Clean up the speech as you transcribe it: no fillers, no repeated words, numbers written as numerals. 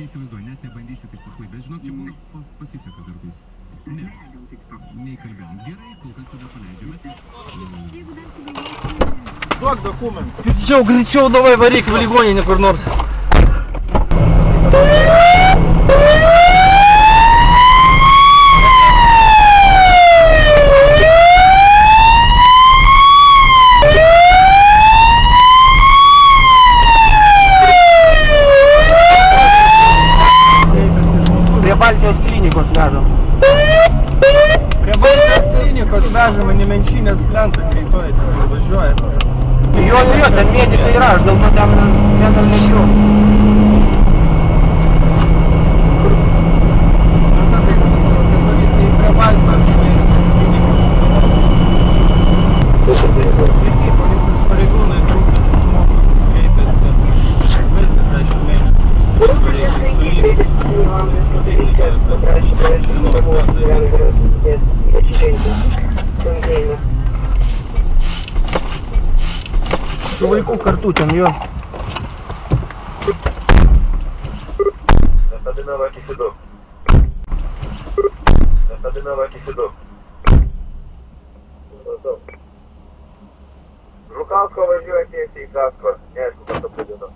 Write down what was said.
neįsivaizduoju, net nebandysiu taip paklai, bet žinok, čia būna pasiseka kartais. Ne, neįkalbėjom. Gerai, kol kas tada paleidžiame. Duok dokumentą. Greičiau, davai varyk в ligoninę kur nors. Prie Baltijos klinikos vežam. Prie Baltijos klinikos vežam, Nemenčinės plentą, greitoji ten važiuoja. Jo, ten medikai yra, aš dėl to ten dar nežiūrėjau. Prie Baltijos sveiki, policijos pareigūnai, trūktas žmogus kreipėsi 50 mėnesių. Su vaikų kartu ten jo. Одиноватый седок. Одиноватый седок. Жукавка važiuoja tiesiai į Kasko, neaišku, kas to pradėjo.